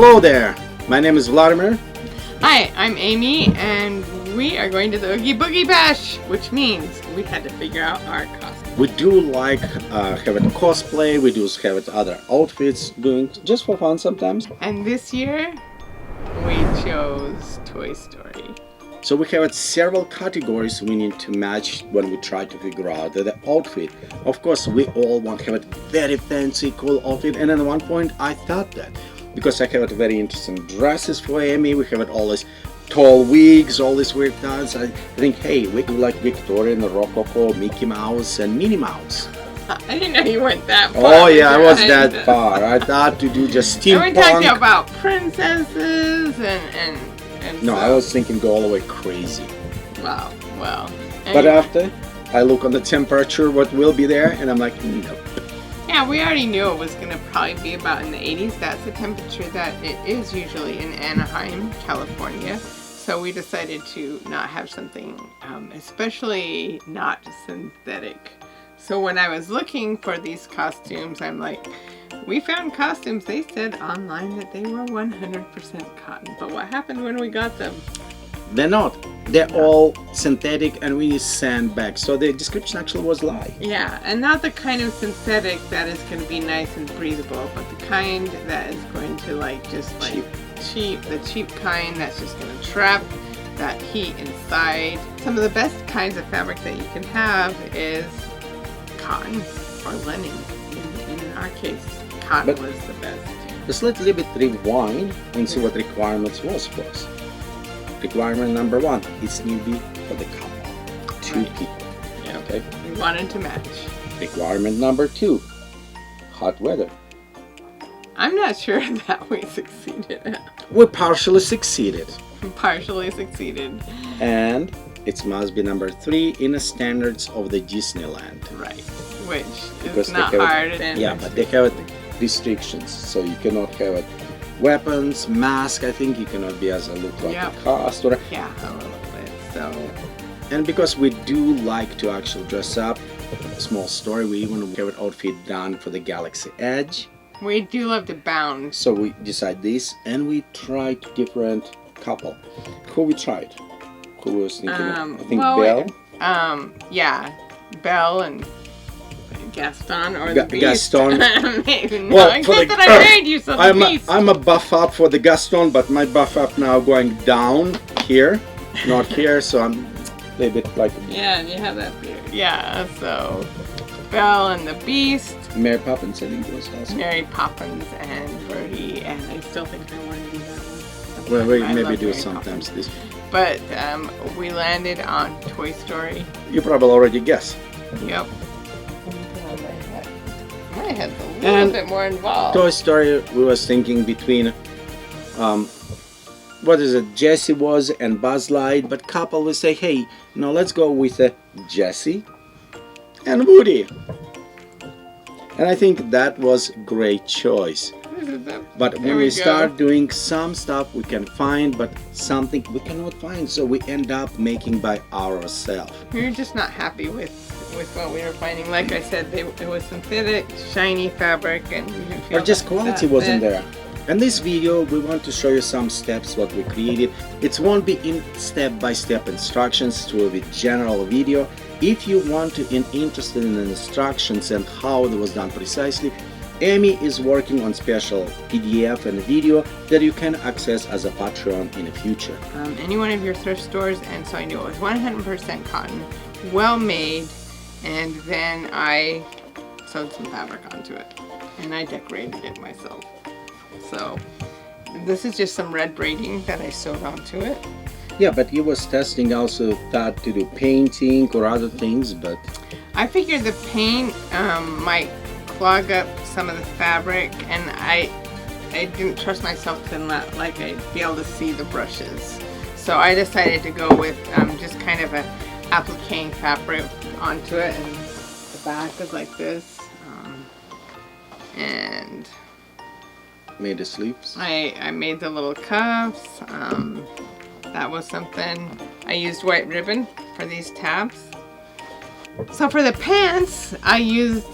Hello there, my name is Vladimir. Hi, I'm Amy, and we are going to the Oogie Boogie Bash, which means we had to figure out our costume. We do like having cosplay, we do have other outfits, doing just for fun sometimes. And this year, we chose Toy Story. So we have several categories we need to match when we try to figure out the outfit. Of course, we all want to have a very fancy, cool outfit, and at one point I thought that. Because I have very interesting dresses for Amy, we have all these tall wigs, all these weird things. I think, hey, we do like Victorian, Rococo, Mickey Mouse, and Minnie Mouse. I didn't know you went that far. Oh yeah, I was that far. I thought to do just steampunk. And we're talking about princesses and no, so. I was thinking go all the way crazy. Wow, well. Anyway. But after I look on the temperature, what will be there, and I'm like, no. Yeah, we already knew it was going to probably be about in the 80s. That's the temperature that it is usually in Anaheim, California. So we decided to not have something, especially not synthetic. So when I was looking for these costumes, I'm like, we found costumes. They said online that they were 100% cotton. But what happened when we got them? They're not. They're all synthetic and we need sandbags. So the description actually was lie. Yeah, and not the kind of synthetic that is going to be nice and breathable, but the kind that is going to the cheap kind that's just going to trap that heat inside. Some of the best kinds of fabric that you can have is cotton or linen. In our case, cotton was the best. Just let's a little bit rewind and see what requirements was for us. Requirement number one, it's need to be for the couple, two people. Yeah. Okay. We wanted to match. Requirement number two, hot weather. I'm not sure that we succeeded. We partially succeeded. Partially succeeded. And it must be number three in the standards of the Disneyland. Right, which because is not hard. Yeah, but they have restrictions, so you cannot have it. Weapons, mask, I think you cannot be as a look like a cast or yeah, a little bit. So and because we do like to actually dress up, small story, we even have an outfit done for the Galaxy Edge. We do love to bound. So we decide this and we tried different couple. Who we tried? Who was thinking I think Belle? Yeah. Belle and Gaston or the Beast. Gaston. Well, I guess that I made you so the Beast. I'm a buff up for the Gaston, but my buff up now going down here, not here, so I'm a little bit like... Yeah, and you have that beard. Yeah, so Belle and the Beast. Mary Poppins, I think it was also. Mary Poppins and Birdie, and I still think I want to do that one. Well, we maybe do sometimes this. But we landed on Toy Story. You probably already guessed. Yep. My head's a little bit more involved. Toy Story, we was thinking between, what is it, Jessie was and Buzz Lightyear, but couple will say, hey, no, let's go with Jessie and Woody. And I think that was a great choice. But when we start doing some stuff we can find, but something we cannot find, so we end up making by ourselves. We were just not happy with what we were finding. Like I said, it was synthetic, shiny fabric, and we didn't feel or just quality wasn't there. In this video, we want to show you some steps what we created. It won't be in step-by-step instructions, it will be general video. If you want to interested in the instructions and how it was done precisely, Amy is working on special PDF and video that you can access as a Patreon in the future. Any one of your thrift stores, and so I knew it was 100% cotton, well made, and then I sewed some fabric onto it, and I decorated it myself. So this is just some red braiding that I sewed onto it. Yeah, but you was testing also that to do painting or other things, but I figured the paint might clog up some of the fabric, and I didn't trust myself to not like I'd be able to see the brushes. So I decided to go with just kind of a appliquing fabric onto it, and the back is like this, and made the sleeves. I made the little cuffs. That was something. I used white ribbon for these tabs. So for the pants, I used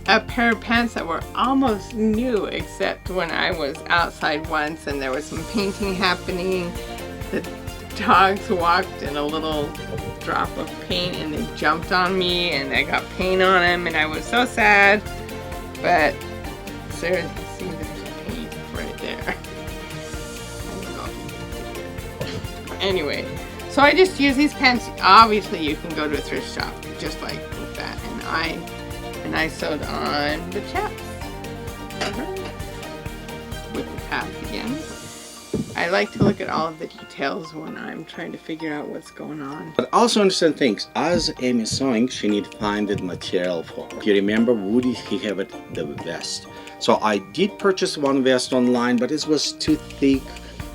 a pair of pants that were almost new, except when I was outside once and there was some painting happening. The dogs walked in a little drop of paint and they jumped on me and I got paint on them and I was so sad. But seriously, see, there's paint right there. I don't know if you can see it. Anyway, so I just use these pants. Obviously, you can go to a thrift shop just like with that, and I sewed on the chaps with the pads again. I like to look at all of the details when I'm trying to figure out what's going on. But also understand things. As Amy sewing, she need to find the material for. If you remember, Woody, he have it the vest. So I did purchase one vest online, but it was too thick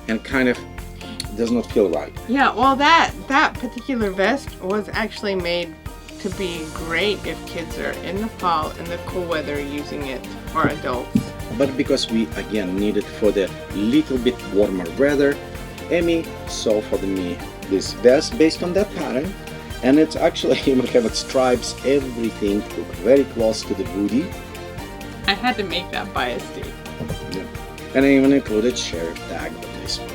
and kind of does not feel right. Yeah, well, that particular vest was actually made to be great if kids are in the fall in the cool weather using it, or adults. But because we again need it for the little bit warmer weather, Amy sewed for me this vest based on that pattern, and it's actually even have stripes, everything look very close to the Woody. I had to make that by mistake. Yeah. And I even included sheriff tag with this one.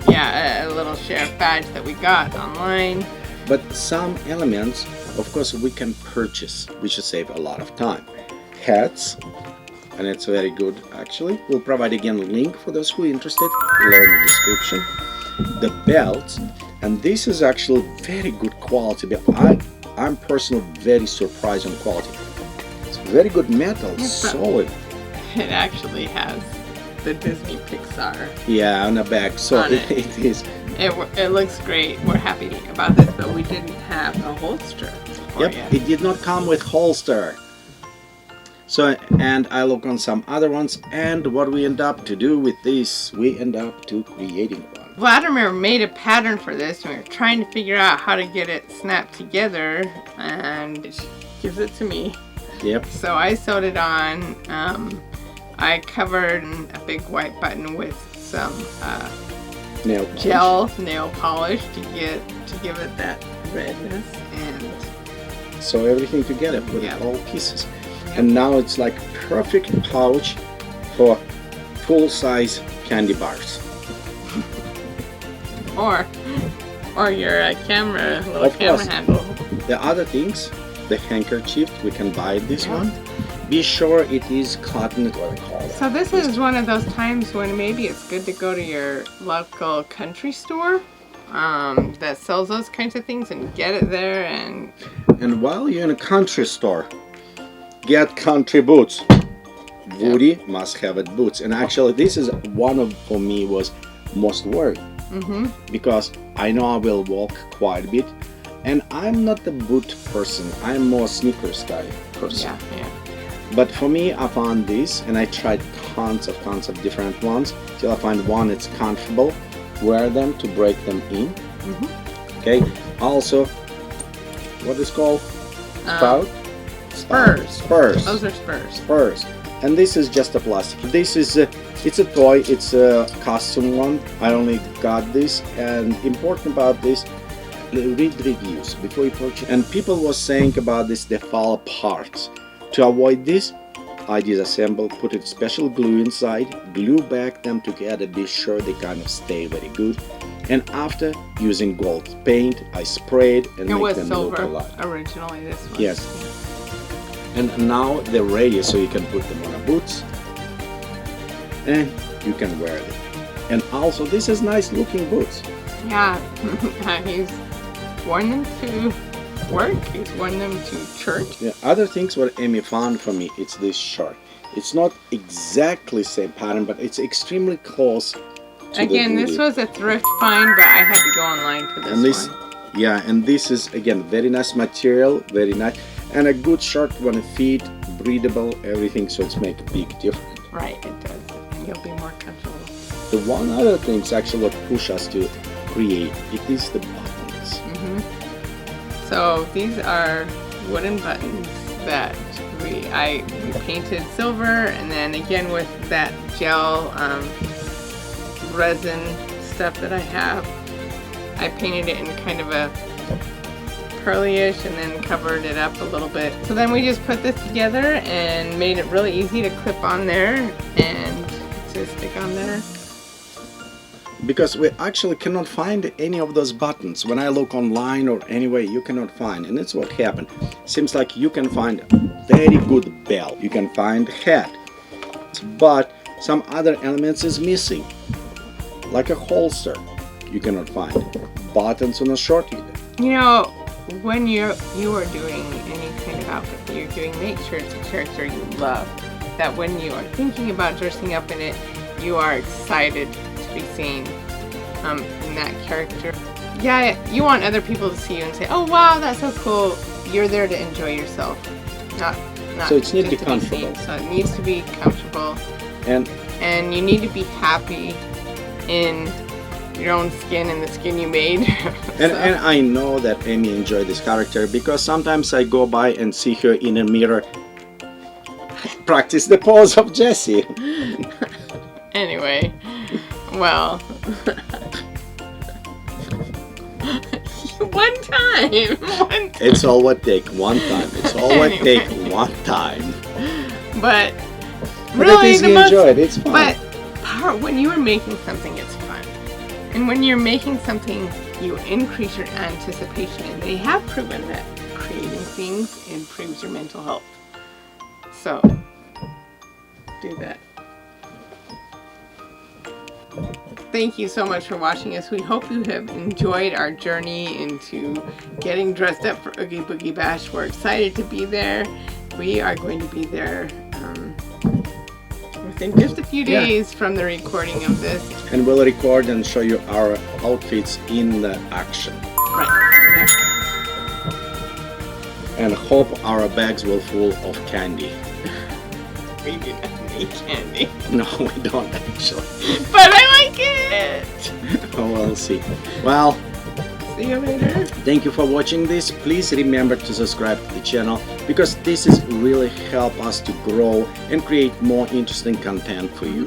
Yeah, a little sheriff badge that we got online. But some elements, of course, we can purchase, which will save a lot of time. Hats, and it's very good actually. We'll provide again a link for those who are interested below in the description. The belts, and this is actually very good quality, but I'm personally very surprised on quality. It's very good metal, solid. It actually has the Disney Pixar. Yeah, on the back, so it is. It looks great. We're happy about this, but we didn't have a holster. Yep, it did not come with holster. So, and I look on some other ones, and what we end up to do with this, we end up to creating one. Vladimir made a pattern for this, and we were trying to figure out how to get it snapped together, and she gives it to me. Yep. So I sewed it on. I covered a big white button with some nail polish to give it that redness, and sew everything together, put it all pieces. And now it's like perfect pouch for full-size candy bars. or your camera, little camera handle. The other things, the handkerchief, we can buy this one. Be sure it is cotton, what I call it. So this is one of those times when maybe it's good to go to your local country store that sells those kinds of things and get it there. And while you're in a country store, get country boots. Woody must have it boots. And actually this is one of, for me, was most worried. Because I know I will walk quite a bit, and I'm not the boot person. I'm more sneakers guy person. Yeah. But for me, I found this, and I tried tons of different ones till I find one that's comfortable. Wear them to break them in. Okay. Also, what is called? Spurs. Those are spurs. Spurs. And this is just a plastic. This is it's a toy. It's a costume one. I only got this. And important about this, read reviews before you purchase. And people was saying about this, they fall apart. To avoid this, I disassemble, put a special glue inside, glue back them together, be sure they kind of stay very good. And after using gold paint, I sprayed and make them look alive. Originally, this one. Yes. And now they're ready, so you can put them on a boots and you can wear them. And also, this is nice looking boots. Yeah, he's worn them to work. He's worn them to church. Yeah. Other things what Amy found for me, it's this shirt. It's not exactly same pattern, but it's extremely close. Again, this was a thrift find, but I had to go online for this one. Yeah, and this is again very nice material, very nice, and a good shirt when it fit, breathable, everything. So it's make a big difference. Right, it does. And you'll be more comfortable. The one other thing is actually what push us to create. It is the buttons. So these are wooden buttons that we painted silver, and then again with that gel resin stuff that I have, I painted it in kind of a curly-ish and then covered it up a little bit. So then we just put this together and made it really easy to clip on there and to stick on there. Because we actually cannot find any of those buttons. When I look online or anywhere, you cannot find, and that's what happened. Seems like you can find very good belt, you can find hat, but some other elements is missing, like a holster. You cannot find buttons on a shirt either. You know, when you are doing any kind of outfit that you're doing, make sure it's a character you love. That when you are thinking about dressing up in it, you are excited to be seen in that character. Yeah, you want other people to see you and say, "Oh wow, that's so cool." You're there to enjoy yourself, not so it needs to be just comfortable. So it needs to be comfortable, and you need to be happy in your own skin and the skin you made. And I know that Amy enjoyed this character because sometimes I go by and see her in a mirror practice the pose of Jessie. Anyway, well, one time. It's all what take one time. It's all what take one time. But But really, at least you enjoy it. It's fun. But when you are making something, it's fun. And when you're making something, you increase your anticipation. And they have proven that creating things improves your mental health. So, do that. Thank you so much for watching us. We hope you have enjoyed our journey into getting dressed up for Oogie Boogie Bash. We're excited to be there. We are going to be there within just a few days from the recording of this. And we'll record and show you our outfits in the action. Right. And hope our bags will full of candy. We do not need candy. No, we don't actually. But I like it! Oh, we'll see. Well, See you later. thank you for watching this. Please remember to subscribe to the channel because this is really help us to grow and create more interesting content for you.